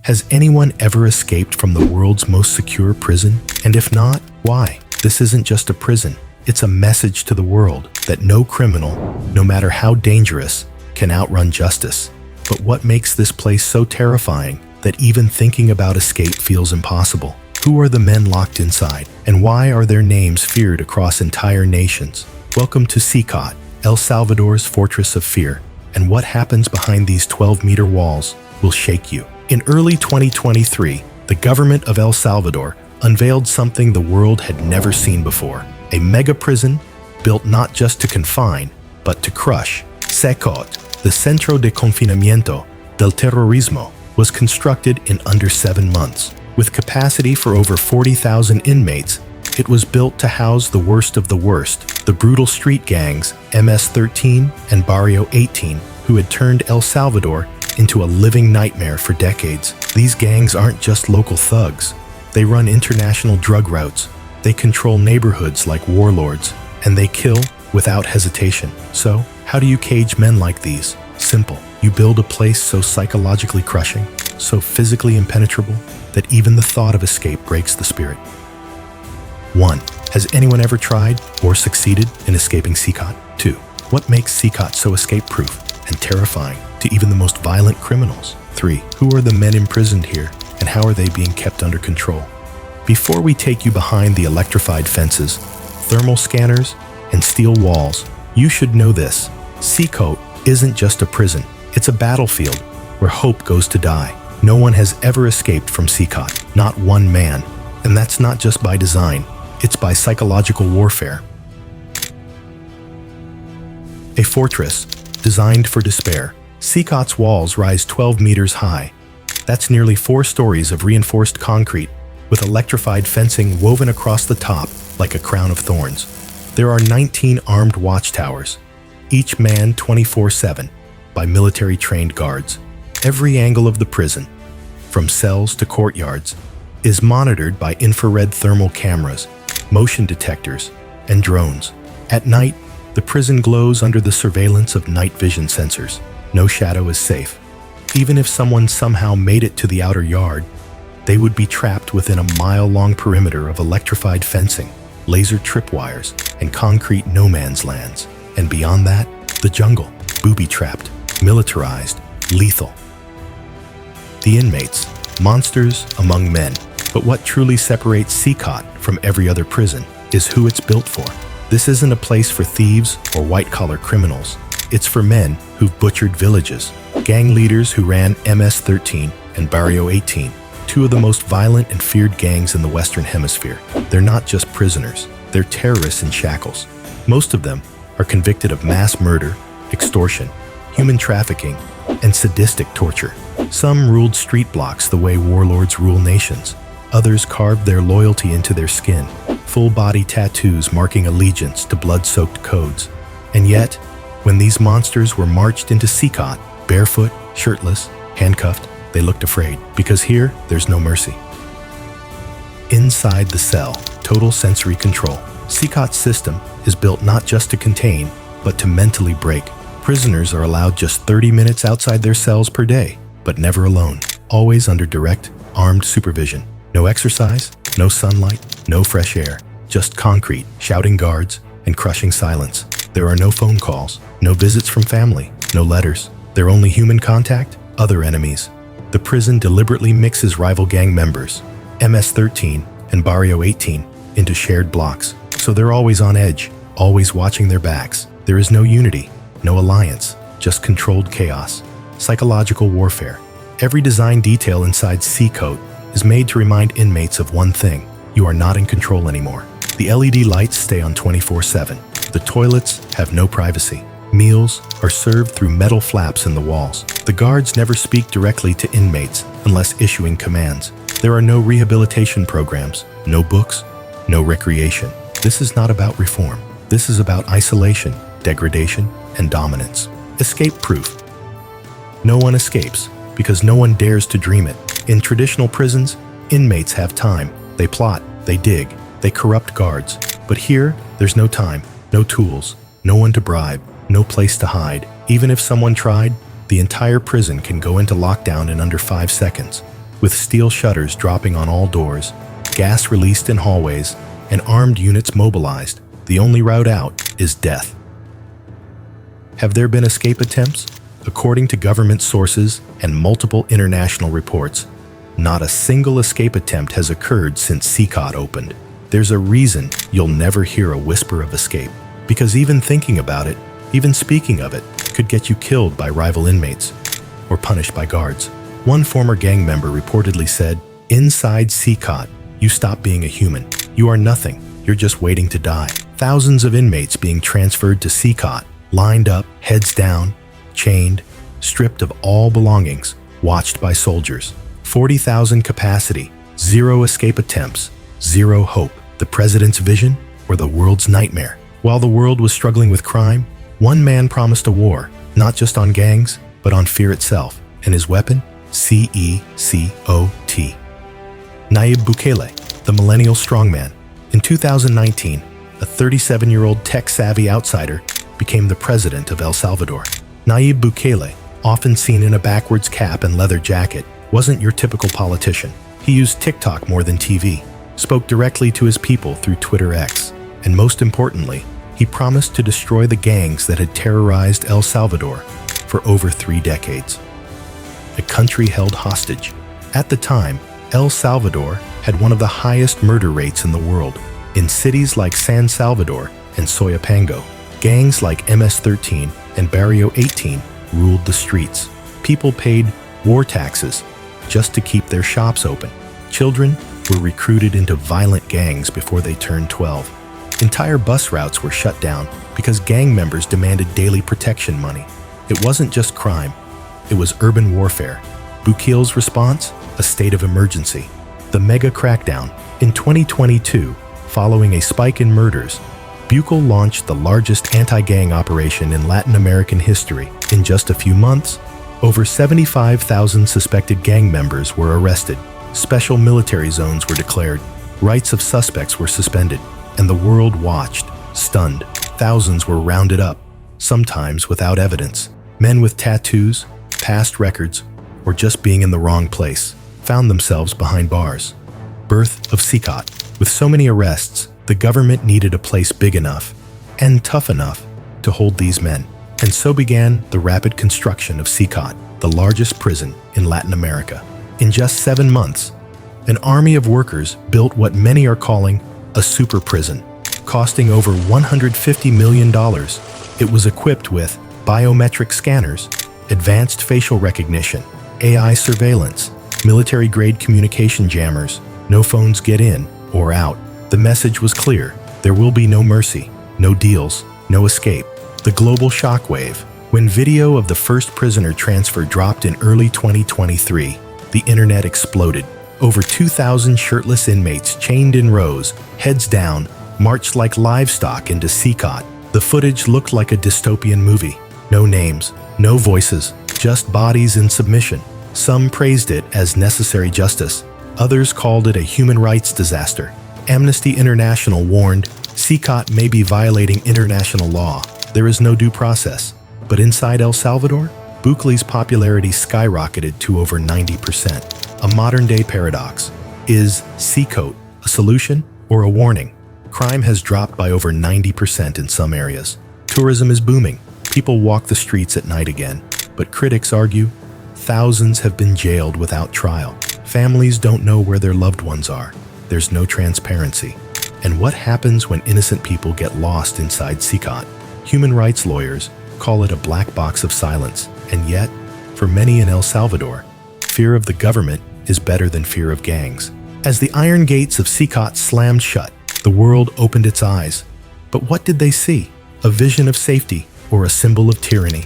Has anyone ever escaped from the world's most secure prison? And if not, why? This isn't just a prison. It's a message to the world that no criminal, no matter how dangerous, can outrun justice. But what makes this place so terrifying that even thinking about escape feels impossible? Who are the men locked inside, and why are their names feared across entire nations? Welcome to CECOT, El Salvador's fortress of fear. And what happens behind these 12-meter walls will shake you. In early 2023, the government of El Salvador unveiled something the world had never seen before. A mega prison built not just to confine, but to crush. CECOT, the Centro de Confinamiento del Terrorismo, was constructed in under 7 months. With capacity for over 40,000 inmates, it was built to house the worst of the worst, the brutal street gangs MS-13 and Barrio 18, who had turned El Salvador into a living nightmare for decades. These gangs aren't just local thugs. They run international drug routes. They control neighborhoods like warlords, and they kill without hesitation. So, how do you cage men like these? Simple. You build a place so psychologically crushing, so physically impenetrable, that even the thought of escape breaks the spirit. 1. Has anyone ever tried or succeeded in escaping CECOT? 2. What makes CECOT so escape-proof and terrifying to even the most violent criminals? 3. Who are the men imprisoned here, and how are they being kept under control? Before we take you behind the electrified fences, thermal scanners, and steel walls, you should know this. CECOT isn't just a prison. It's a battlefield where hope goes to die. No one has ever escaped from CECOT, not one man. And that's not just by design, it's by psychological warfare. A fortress designed for despair. CECOT's walls rise 12 meters high. That's nearly 4 stories of reinforced concrete, with electrified fencing woven across the top like a crown of thorns. There are 19 armed watchtowers, each manned 24/7 by military-trained guards. Every angle of the prison, from cells to courtyards, is monitored by infrared thermal cameras, motion detectors, and drones. At night, the prison glows under the surveillance of night vision sensors. No shadow is safe. Even if someone somehow made it to the outer yard, they would be trapped within a mile-long perimeter of electrified fencing, laser tripwires, and concrete no-man's lands. And beyond that, the jungle, booby-trapped, militarized, lethal. The inmates, monsters among men. But what truly separates CECOT from every other prison is who it's built for. This isn't a place for thieves or white-collar criminals. It's for men who've butchered villages, gang leaders who ran MS-13 and Barrio 18, 2 of the most violent and feared gangs in the Western Hemisphere. They're not just prisoners, they're terrorists in shackles. Most of them are convicted of mass murder, extortion, human trafficking, and sadistic torture. Some ruled street blocks the way warlords rule nations. Others carved their loyalty into their skin, full-body tattoos marking allegiance to blood-soaked codes. And yet, when these monsters were marched into CECOT, barefoot, shirtless, handcuffed, they looked afraid, because here, there's no mercy. Inside the cell, total sensory control. CECOT's system is built not just to contain, but to mentally break. Prisoners are allowed just 30 minutes outside their cells per day, but never alone, always under direct, armed supervision. No exercise, no sunlight, no fresh air, just concrete, shouting guards, and crushing silence. There are no phone calls, no visits from family, no letters. Their only human contact? Other enemies. The prison deliberately mixes rival gang members, MS-13 and Barrio 18, into shared blocks. So they're always on edge, always watching their backs. There is no unity, no alliance, just controlled chaos. Psychological warfare. Every design detail inside CECOT is made to remind inmates of one thing: you are not in control anymore. The LED lights stay on 24/7. The toilets have no privacy. Meals are served through metal flaps in the walls. The guards never speak directly to inmates unless issuing commands. There are no rehabilitation programs, no books, no recreation. This is not about reform. This is about isolation, degradation, and dominance. Escape-proof. No one escapes because no one dares to dream it. In traditional prisons, inmates have time. They plot, they dig, they corrupt guards. But here, there's no time, no tools, no one to bribe, no place to hide. Even if someone tried, the entire prison can go into lockdown in under 5 seconds. with steel shutters dropping on all doors, gas released in hallways, and armed units mobilized. The only route out is death. Have there been escape attempts? According to government sources and multiple international reports, not a single escape attempt has occurred since CECOT opened. There's a reason you'll never hear a whisper of escape, because even thinking about it, even speaking of it, could get you killed by rival inmates or punished by guards. One former gang member reportedly said, "Inside CECOT, you stop being a human. You are nothing. You're just waiting to die." Thousands of inmates being transferred to CECOT, lined up, heads down, chained, stripped of all belongings, watched by soldiers. 40,000 capacity, 0 escape attempts, 0 hope. The president's vision or the world's nightmare? While the world was struggling with crime, one man promised a war, not just on gangs, but on fear itself. And his weapon? CECOT. Nayib Bukele, the millennial strongman. In 2019, a 37-year-old tech-savvy outsider became the president of El Salvador. Nayib Bukele, often seen in a backwards cap and leather jacket, wasn't your typical politician. He used TikTok more than TV, spoke directly to his people through Twitter X, and most importantly, he promised to destroy the gangs that had terrorized El Salvador for over 3 decades. A country held hostage. At the time, El Salvador had one of the highest murder rates in the world. In cities like San Salvador and Soyapango, gangs like MS-13 and Barrio 18 ruled the streets. People paid war taxes just to keep their shops open. Children were recruited into violent gangs before they turned 12. Entire bus routes were shut down because gang members demanded daily protection money. It wasn't just crime, it was urban warfare. Bukele's response? A state of emergency. The mega crackdown. In 2022, following a spike in murders, Bukele launched the largest anti-gang operation in Latin American history. In just a few months, over 75,000 suspected gang members were arrested. Special military zones were declared. Rights of suspects were suspended, and the world watched, stunned. Thousands were rounded up, sometimes without evidence. Men with tattoos, past records, or just being in the wrong place found themselves behind bars. Birth of CECOT. With so many arrests, the government needed a place big enough and tough enough to hold these men. And so began the rapid construction of CECOT, the largest prison in Latin America. In just 7 months, an army of workers built what many are calling a super prison, costing over $150 million. It was equipped with biometric scanners, advanced facial recognition, AI surveillance, military-grade communication jammers. No phones get in or out. The message was clear. There will be no mercy, no deals, no escape. The global shockwave. When video of the first prisoner transfer dropped in early 2023, the internet exploded. Over 2,000 shirtless inmates chained in rows, heads down, marched like livestock into CECOT. The footage looked like a dystopian movie. No names, no voices, just bodies in submission. Some praised it as necessary justice. Others called it a human rights disaster. Amnesty International warned, CECOT may be violating international law. There is no due process. But inside El Salvador, Bukele's popularity skyrocketed to over 90%. A modern-day paradox. Is CECOT a solution or a warning? Crime has dropped by over 90% in some areas. Tourism is booming. People walk the streets at night again. But critics argue, thousands have been jailed without trial. Families don't know where their loved ones are. There's no transparency. And what happens when innocent people get lost inside CECOT? Human rights lawyers call it a black box of silence. And yet, for many in El Salvador, fear of the government is better than fear of gangs. As the iron gates of CECOT slammed shut, the world opened its eyes. But what did they see? A vision of safety or a symbol of tyranny?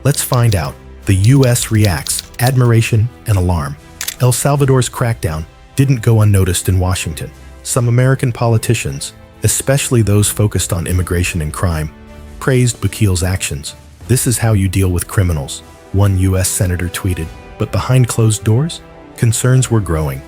Let's find out. The U.S. reacts, admiration and alarm. El Salvador's crackdown didn't go unnoticed in Washington. Some American politicians, especially those focused on immigration and crime, praised Bukele's actions. This is how you deal with criminals, one U.S. senator tweeted. But behind closed doors, concerns were growing.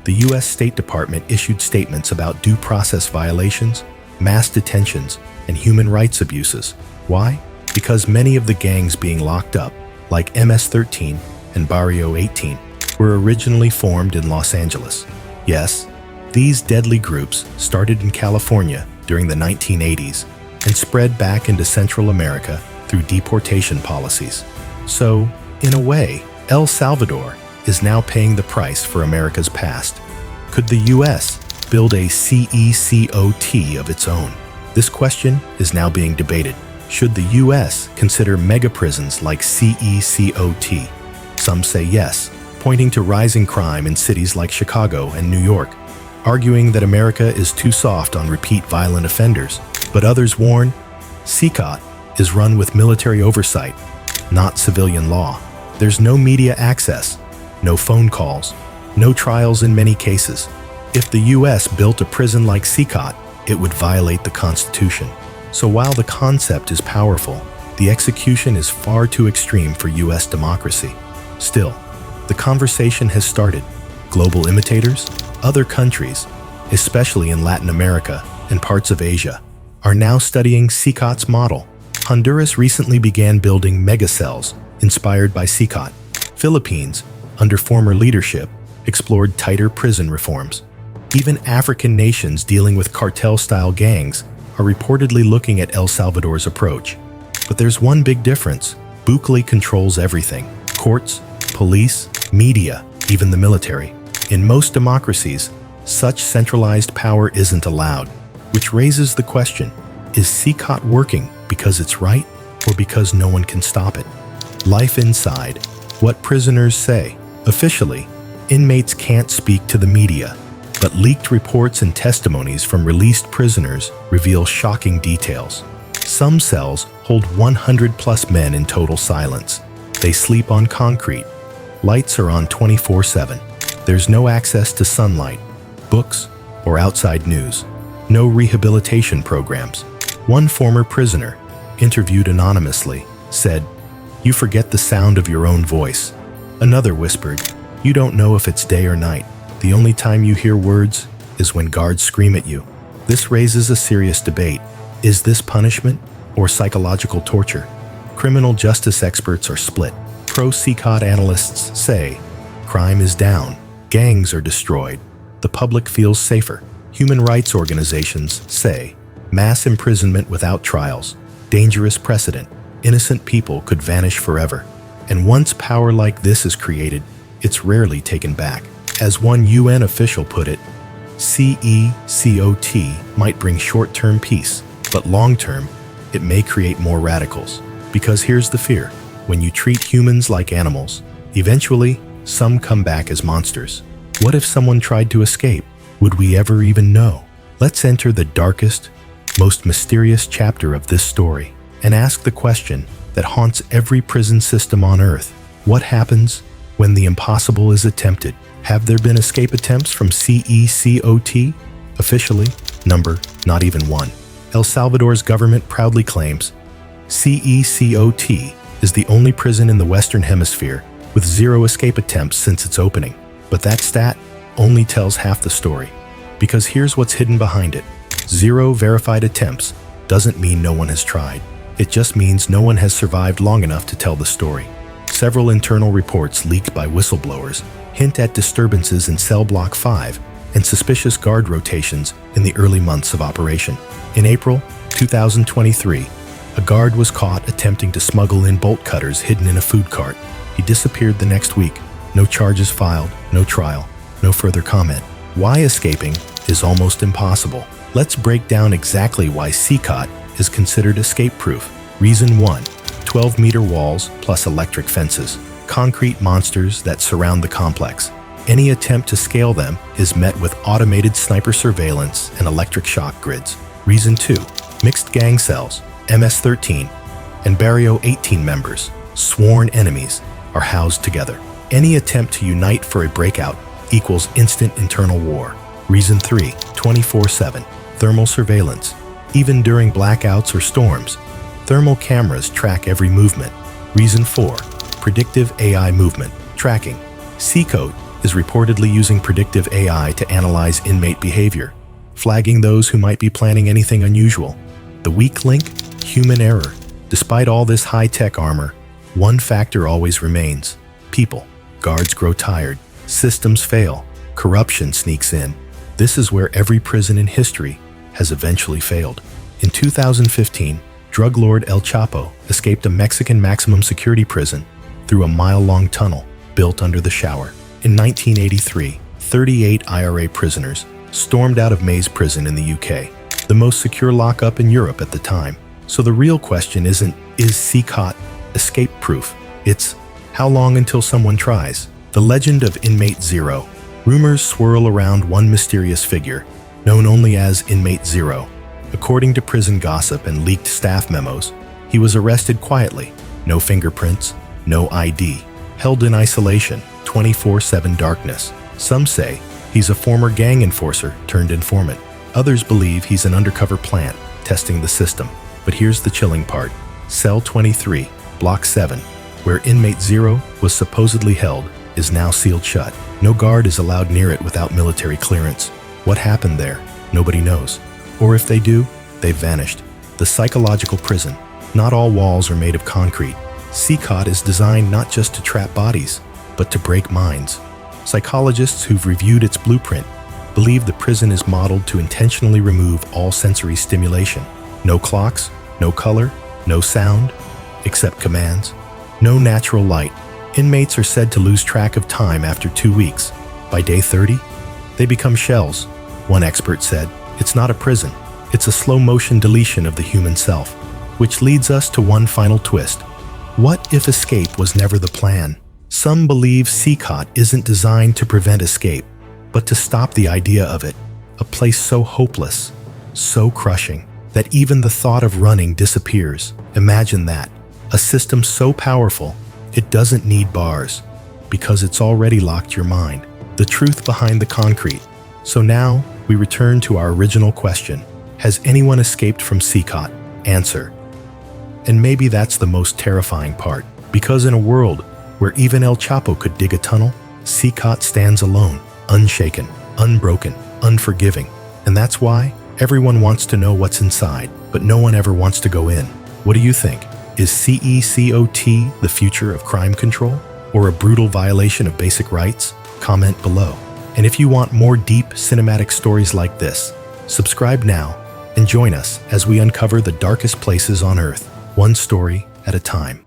The U.S. State Department issued statements about due process violations, mass detentions, and human rights abuses. Why? Because many of the gangs being locked up, like MS-13 and Barrio 18, were originally formed in Los Angeles. Yes, these deadly groups started in California during the 1980s and spread back into Central America through deportation policies. So, in a way, El Salvador is now paying the price for America's past. Could the U.S. build a CECOT of its own? This question is now being debated. Should the U.S. consider mega-prisons like CECOT? Some say yes, pointing to rising crime in cities like Chicago and New York, arguing that America is too soft on repeat violent offenders. But others warn, CECOT is run with military oversight, not civilian law. There's no media access, no phone calls, no trials in many cases. If the U.S. built a prison like CECOT, it would violate the Constitution. So while the concept is powerful, the execution is far too extreme for U.S. democracy. Still, the conversation has started. Global imitators, other countries, especially in Latin America and parts of Asia, are now studying CECOT's model. Honduras recently began building megacells inspired by CECOT. Philippines, under former leadership, explored tighter prison reforms. Even African nations dealing with cartel-style gangs are reportedly looking at El Salvador's approach. But there's one big difference. Bukele controls everything: courts, police, media, even the military. In most democracies, such centralized power isn't allowed, which raises the question, is CECOT working because it's right or because no one can stop it? Life inside. What prisoners say. Officially, inmates can't speak to the media, but leaked reports and testimonies from released prisoners reveal shocking details. Some cells hold 100+ men in total silence. They sleep on concrete. Lights are on 24/7. There's no access to sunlight, books, or outside news. No rehabilitation programs. One former prisoner, interviewed anonymously, said, "You forget the sound of your own voice." Another whispered, "You don't know if it's day or night. The only time you hear words is when guards scream at you." This raises a serious debate. Is this punishment or psychological torture? Criminal justice experts are split. Pro-CECOT analysts say, crime is down, gangs are destroyed, the public feels safer. Human rights organizations say, mass imprisonment without trials, dangerous precedent, innocent people could vanish forever. And once power like this is created, it's rarely taken back. As one UN official put it, CECOT might bring short-term peace, but long-term, it may create more radicals. Because here's the fear. When you treat humans like animals, eventually, some come back as monsters. What if someone tried to escape? Would we ever even know? Let's enter the darkest, most mysterious chapter of this story and ask the question that haunts every prison system on Earth. What happens when the impossible is attempted? Have there been escape attempts from CECOT? Officially, number not even one. El Salvador's government proudly claims CECOT is the only prison in the Western Hemisphere with 0 escape attempts since its opening. But that stat only tells half the story. Because here's what's hidden behind it. 0 verified attempts doesn't mean no one has tried. It just means no one has survived long enough to tell the story. Several internal reports leaked by whistleblowers hint at disturbances in Cell Block 5 and suspicious guard rotations in the early months of operation. In April 2023, a guard was caught attempting to smuggle in bolt cutters hidden in a food cart. He disappeared the next week. No charges filed, no trial, no further comment. Why escaping is almost impossible. Let's break down exactly why CECOT is considered escape-proof. Reason 1. 12-meter walls plus electric fences. Concrete monsters that surround the complex. Any attempt to scale them is met with automated sniper surveillance and electric shock grids. Reason 2. Mixed gang cells. MS-13 and Barrio 18 members, sworn enemies, are housed together. Any attempt to unite for a breakout equals instant internal war. Reason 3. 24/7. Thermal surveillance. Even during blackouts or storms, thermal cameras track every movement. Reason 4. Predictive AI movement tracking. CECOT is reportedly using predictive AI to analyze inmate behavior, flagging those who might be planning anything unusual. The weak link? Human error. Despite all this high-tech armor, one factor always remains: people. Guards grow tired. Systems fail. Corruption sneaks in. This is where every prison in history has eventually failed. In 2015, drug lord El Chapo escaped a Mexican maximum security prison through a mile-long tunnel built under the shower. In 1983, 38 IRA prisoners stormed out of Maze Prison in the UK, the most secure lockup in Europe at the time. So the real question isn't, is CECOT escape-proof? It's, how long until someone tries? The legend of Inmate Zero. Rumors swirl around one mysterious figure, known only as Inmate Zero. According to prison gossip and leaked staff memos, he was arrested quietly, no fingerprints, no ID, held in isolation, 24/7 darkness. Some say he's a former gang enforcer turned informant. Others believe he's an undercover plant testing the system. But here's the chilling part. Cell 23, Block 7, where Inmate Zero was supposedly held, is now sealed shut. No guard is allowed near it without military clearance. What happened there? Nobody knows. Or if they do, they've vanished. The psychological prison. Not all walls are made of concrete. CECOT is designed not just to trap bodies, but to break minds. Psychologists who've reviewed its blueprint believe the prison is modeled to intentionally remove all sensory stimulation. No clocks, no color, no sound, except commands. No natural light. Inmates are said to lose track of time after 2 weeks. By day 30, they become shells. One expert said, it's not a prison, it's a slow-motion deletion of the human self. Which leads us to one final twist. What if escape was never the plan? Some believe CECOT isn't designed to prevent escape, but to stop the idea of it. A place so hopeless, so crushing, that even the thought of running disappears. Imagine that. A system so powerful, it doesn't need bars, because it's already locked your mind. The truth behind the concrete. So now, we return to our original question. Has anyone escaped from CECOT? Answer. And maybe that's the most terrifying part, because in a world where even El Chapo could dig a tunnel, CECOT stands alone, unshaken, unbroken, unforgiving. And that's why everyone wants to know what's inside, but no one ever wants to go in. What do you think? Is CECOT the future of crime control? Or a brutal violation of basic rights? Comment below. And if you want more deep cinematic stories like this, subscribe now and join us as we uncover the darkest places on Earth, one story at a time.